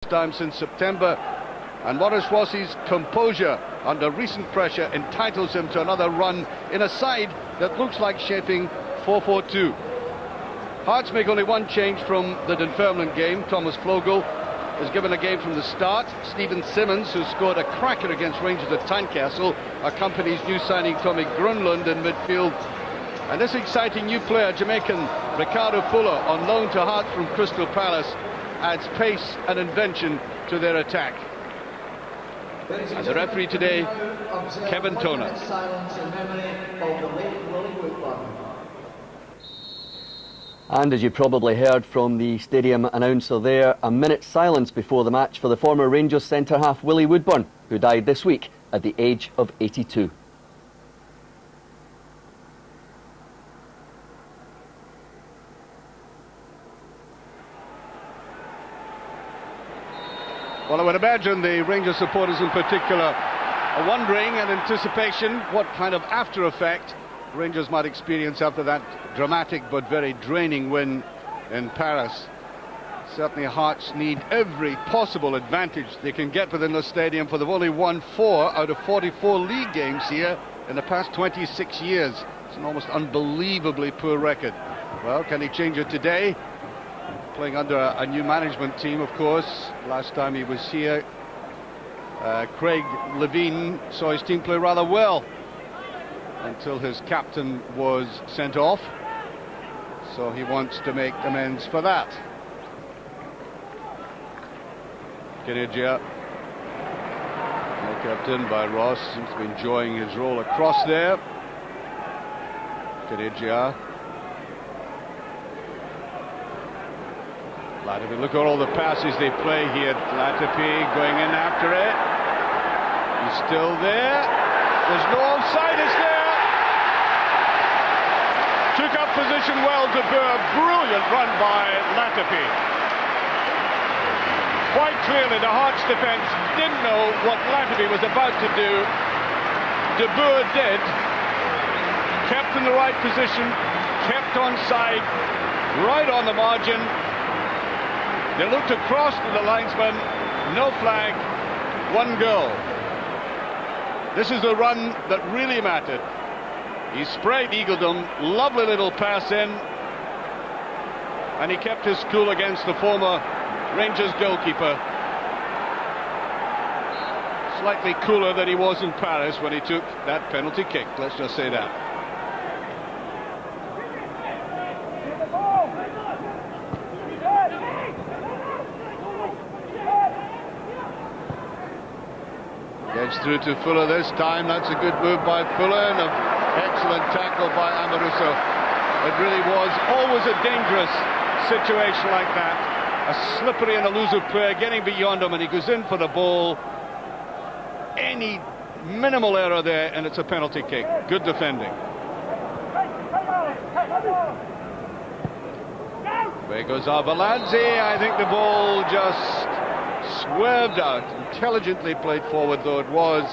time since September, and Maurice Rossi's composure under recent pressure entitles him to another run in a side that looks like shaping 4-4-2. Hearts make only one change from the Dunfermline game. Thomas Flogel is given a game from the start. Stephen Simmons, who scored a cracker against Rangers at Tynecastle, accompanies new signing Tommy Grunlund in midfield. And this exciting new player, Jamaican Ricardo Fuller, on loan to Hearts from Crystal Palace, adds pace and invention to their attack. And the referee today, Kevin Toner. And as you probably heard from the stadium announcer there, a minute's silence before the match for the former Rangers centre-half Willie Woodburn, who died this week at the age of 82. Well, I would imagine the Rangers supporters in particular are wondering in anticipation what kind of after effect Rangers might experience after that dramatic but very draining win in Paris. Certainly Hearts need every possible advantage they can get within the stadium, for they've only won 4 out of 44 league games here in the past 26 years. It's an almost unbelievably poor record. Well, can he change it today? Playing under a new management team, of course. Last time he was here, Craig Levein saw his team play rather well until his captain was sent off. So he wants to make amends for that. Kinigia, well kept in by Ross, seems to be enjoying his role across there. Kinigia. Latipi, look at all the passes they play here. Latipi going in after it. He's still there. There's no offside, is there? Took up position well, De Boer. Brilliant run by Latipi. Quite clearly the Hearts defence didn't know what Latipi was about to do. De Boer did. Kept in the right position. Kept on side. Right on the margin. They looked across to the linesman, no flag, 1 goal. This is the run that really mattered. He sprayed Eagledom, lovely little pass in, and he kept his cool against the former Rangers goalkeeper. Slightly cooler than he was in Paris when he took that penalty kick, let's just say that. Gets through to Fuller this time. That's a good move by Fuller, and an excellent tackle by Amoruso. It really was always a dangerous situation like that. A slippery and elusive player getting beyond him, and he goes in for the ball. Any minimal error there, and it's a penalty kick. Good defending. There goes Arveladze. I think the ball just swerved out. Intelligently played forward though it was,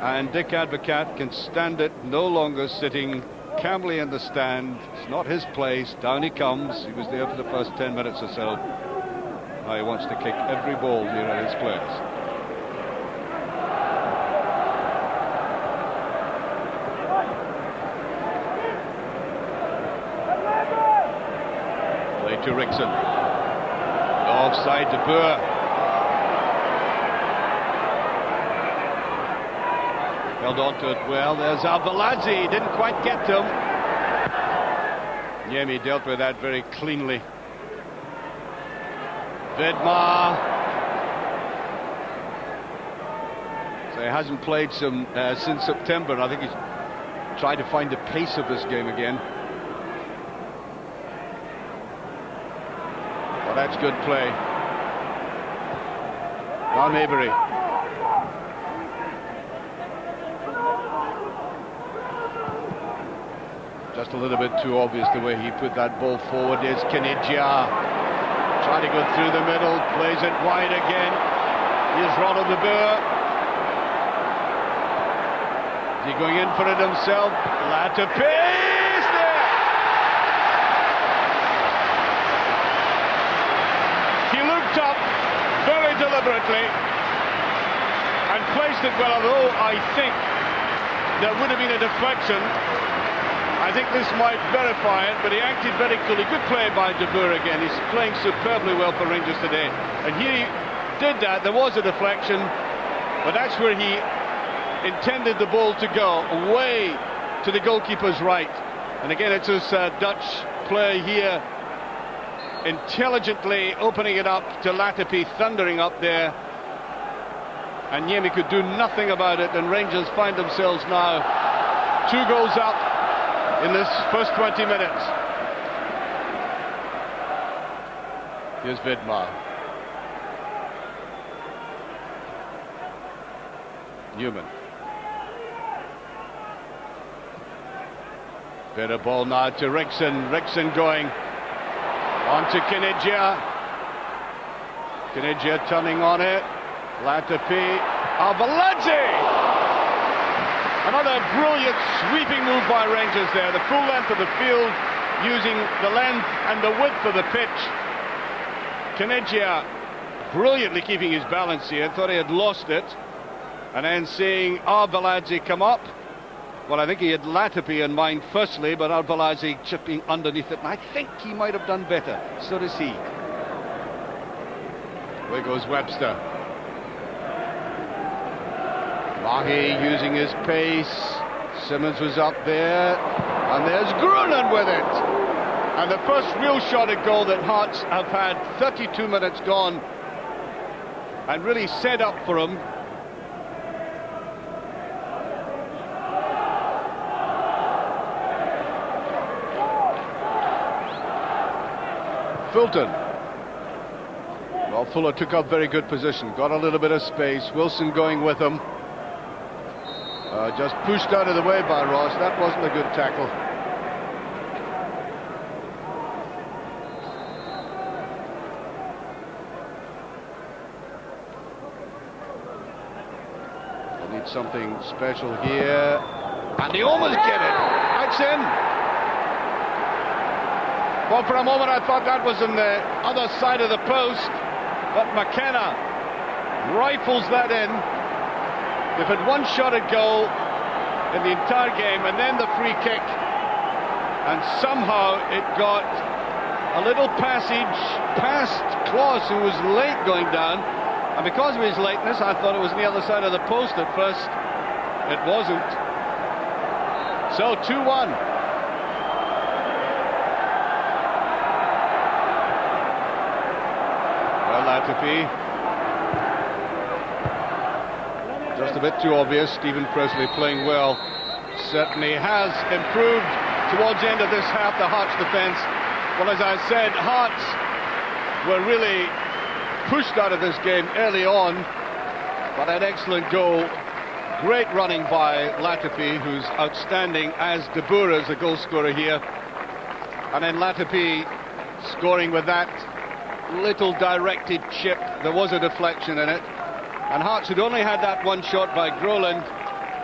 and Dick Advocat can stand it, no longer sitting calmly in the stand. It's not his place. Down he comes. He was there for the first 10 minutes or so. Now he wants to kick every ball near his players. Play to Rickson. Offside De Boer. Held on to it well. There's Arveladze. Didn't quite get to him. Niemi dealt with that very cleanly. Vidmar. So he hasn't played since September, and I think he's tried to find the pace of this game again. Well, that's good play. Now Maybury. Just a little bit too obvious the way he put that ball forward. There's Kinigia. Trying to go through the middle. Plays it wide again. Here's Ronald De Boer. Is he going in for it himself? Latipi is there. He looked stepped up very deliberately and placed it well, although I think there would have been a deflection. I think this might verify it, but he acted very coolly. Good play by De Boer again. He's playing superbly well for Rangers today. And here he did that. There was a deflection, but that's where he intended the ball to go, away to the goalkeeper's right. And again, it's his Dutch play here, intelligently opening it up to Latipi, thundering up there. And Niemi could do nothing about it, and Rangers find themselves now 2 goals up in this first 20 minutes. Here's Vidmar. Newman. Better ball now to Rickson. Rickson going on to Kinigia. Kinigia turning on it. Latipi. Arveladze! Another brilliant sweeping move by Rangers there. The full length of the field, using the length and the width of the pitch. Kinigia brilliantly keeping his balance here. Thought he had lost it. And then seeing Arveladze come up. Well, I think he had Latipi in mind firstly, but Arveladze chipping underneath it. And I think he might have done better. So does he. Away goes Webster. Mahi using his pace. Simmons was up there. And there's Grunen with it. And the first real shot at goal that Hearts have had. 32 minutes gone. And really set up for him. Fulton. Well, Fuller took up very good position, got a little bit of space. Wilson going with him. Just pushed out of the way by Ross. That wasn't a good tackle. They need something special here. And they almost get it. That's in. Well, for a moment I thought that was on the other side of the post, but McKenna rifles that in. They've had one shot at goal in the entire game, and then the free kick, and somehow it got a little passage past Klaus, who was late going down, and because of his lateness I thought it was on the other side of the post at first. It wasn't. So 2-1. Latipi. Just a bit too obvious. Stephen Presley playing well. Certainly has improved towards the end of this half, the Hearts defence. Well, as I said, Hearts were really pushed out of this game early on, but an excellent goal. Great running by Latipi, who's outstanding, as De Boer is the goal scorer here. And then Latipi scoring with that little directed chip. There was a deflection in it, and Hearts had only had that one shot by Groland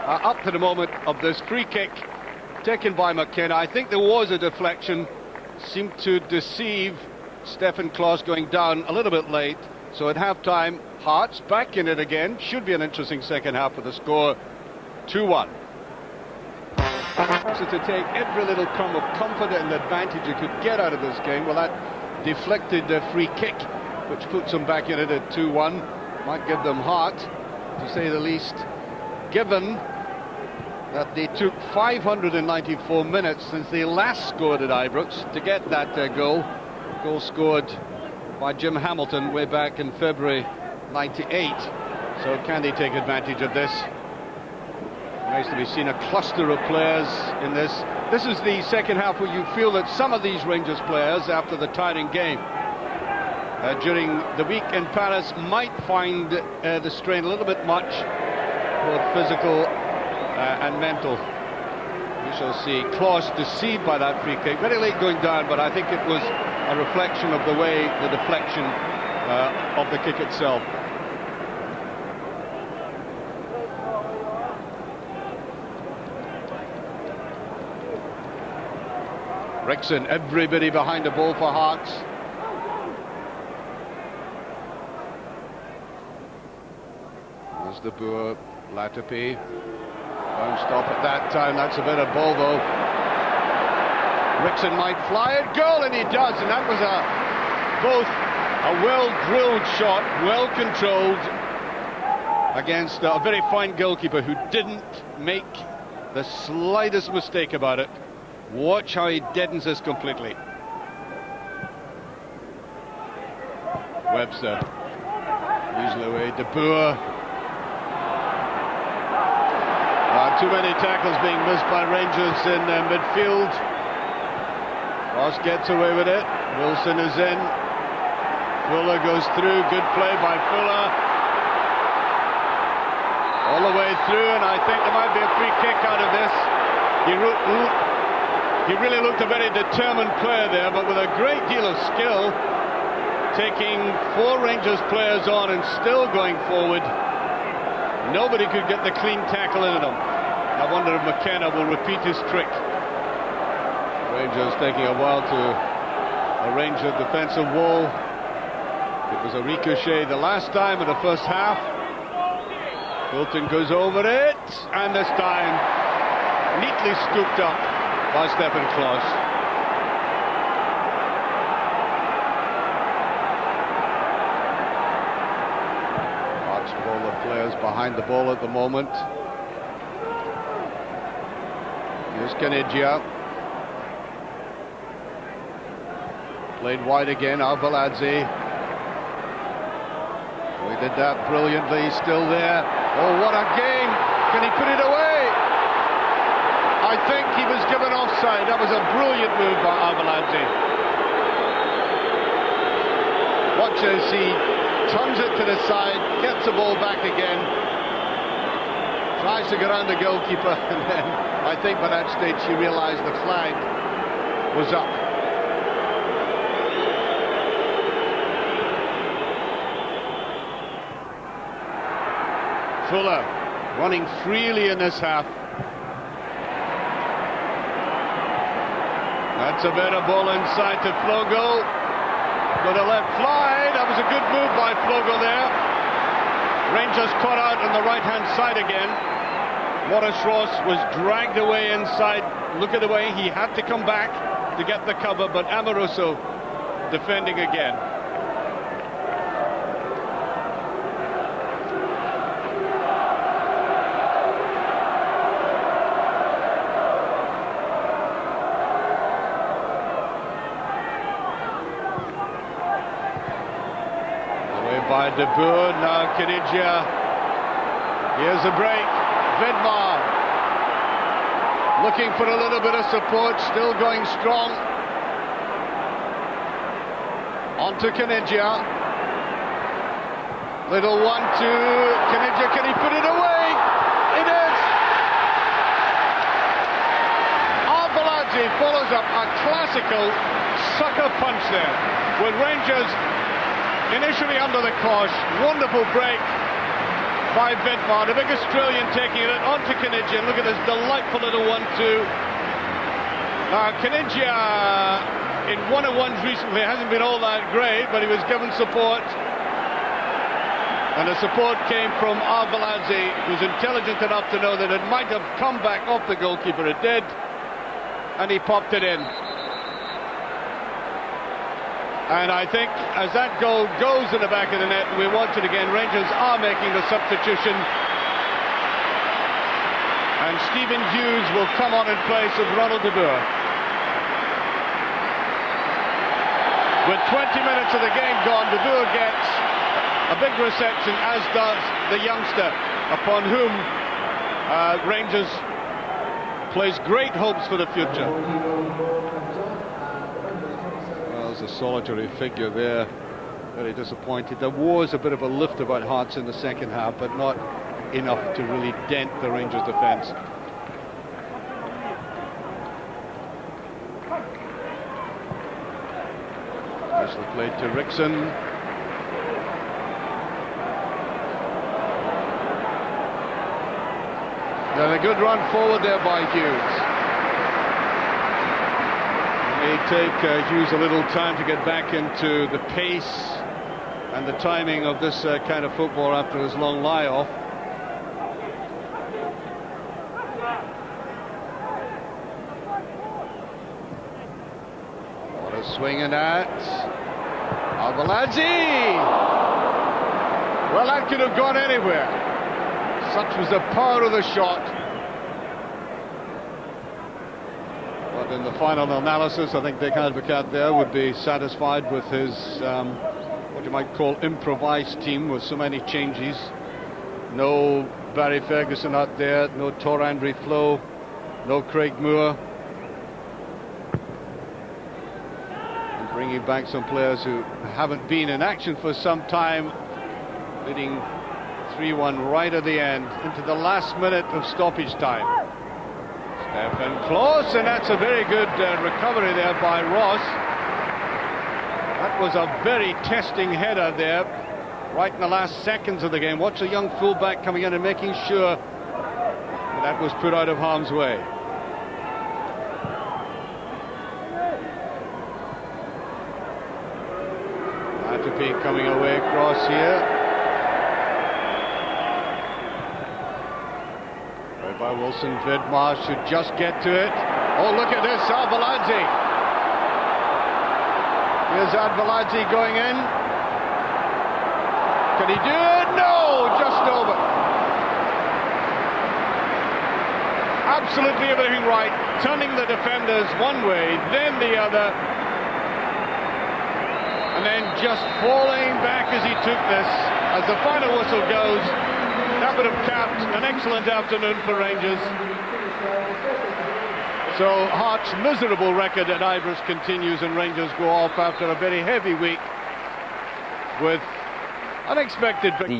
up to the moment of this free kick taken by McKenna. I think there was a deflection, seemed to deceive Stefan Klaus going down a little bit late. So at half-time, Hearts back in it again. Should be an interesting second half with the score 2-1. So to take every little crumb of comfort and advantage you could get out of this game, well, that deflected the free kick, which puts them back in it at 2-1. Might give them heart, to say the least, given that they took 594 minutes since they last scored at Ibrox to get that goal scored by Jim Hamilton way back in February '98. So can they take advantage of this? Nice to be seen, a cluster of players in this. This is the second half where you feel that some of these Rangers players, after the tiring game during the week in Paris, might find the strain a little bit much, both physical and mental. We shall see. Klaus deceived by that free kick, very late going down, but I think it was a reflection of the way, the deflection of the kick itself. Rickson, everybody behind the ball for Hearts. There's De Boer, Latupi. Don't stop at that time. That's a bit of ball though. Rickson might fly it, goal, and he does, and that was both a well-drilled shot, well-controlled against a very fine goalkeeper who didn't make the slightest mistake about it. Watch how he deadens this completely. Webster, usually away, De Boer. Too many tackles being missed by Rangers in midfield. Ross gets away with it. Wilson is in. Fuller goes through. Good play by Fuller. All the way through, and I think there might be a free kick out of this. He really looked a very determined player there, but with a great deal of skill, taking 4 Rangers players on and still going forward. Nobody could get the clean tackle into them. I wonder if McKenna will repeat his trick. Rangers taking a while to arrange a defensive wall. It was a ricochet the last time in the first half. Hilton goes over it, and this time neatly scooped up by Stephen Klaus. Large ball of players behind the ball at the moment. Here's Kanigia. Played wide again, Arveladze. He did that brilliantly, still there. Oh, what a game! Can he put it away? I think he was given offside. That was a brilliant move by Arveladze. Watch as he turns it to the side, gets the ball back again, tries to get around the goalkeeper, and then I think by that stage she realised the flag was up. Fuller running freely in this half. That's a better ball inside to Flogo. Got a left fly. That was a good move by Flogo there. Rangers caught out on the right-hand side again. Maurice Ross was dragged away inside. Look at the way he had to come back to get the cover, but Amoroso defending again. Away by De Boer, now Kanigia. Here's a break. Vidmar looking for a little bit of support, still going strong. On to Kanigia. Little 1-2. Kanigia, can he put it away? It is! Arveladze follows up a classical sucker punch there. With Rangers initially under the cosh. Wonderful break by Vidmar, the big Australian taking it onto Kanigia. Look at this delightful little 1-2. Kanigia in one-on-ones recently hasn't been all that great, but he was given support. And the support came from Arveladze, who's intelligent enough to know that it might have come back off the goalkeeper. It did, and he popped it in. And I think as that goal goes in the back of the net, we watch it again, Rangers are making the substitution. And Stephen Hughes will come on in place of Ronald De Boer. With 20 minutes of the game gone, De Boer gets a big reception, as does the youngster, upon whom Rangers place great hopes for the future. A solitary figure there, very disappointed. There was a bit of a lift about Hearts in the second half, but not enough to really dent the Rangers defence. Nicely played to Rickson. And a good run forward there by Hughes. May take Hughes a little time to get back into the pace and the timing of this kind of football after his long lie-off. Swinging at Arveladze. Well, that could have gone anywhere. Such was the power of the shot. But in the final analysis, I think Dick Advocaat there would be satisfied with his, what you might call, improvised team with so many changes. No Barry Ferguson out there, no Tor André Flo, no Craig Moore. And bringing back some players who haven't been in action for some time, leading 3-1 right at the end, into the last minute of stoppage time. Stefan Klos, and that's a very good recovery there by Ross. That was a very testing header there, right in the last seconds of the game. Watch a young fullback coming in and making sure that was put out of harm's way. Matupi coming away across here. By Wilson Vidmar should just get to it. Oh, look at this, Arveladze. Here's Arveladze going in. Can he do it? No, just over. Absolutely everything right. Turning the defenders one way, then the other. And then just falling back as he took this. As the final whistle goes, that would have capped an excellent afternoon for Rangers. So Hart's miserable record at Ibrox continues, and Rangers go off after a very heavy week with unexpected victory.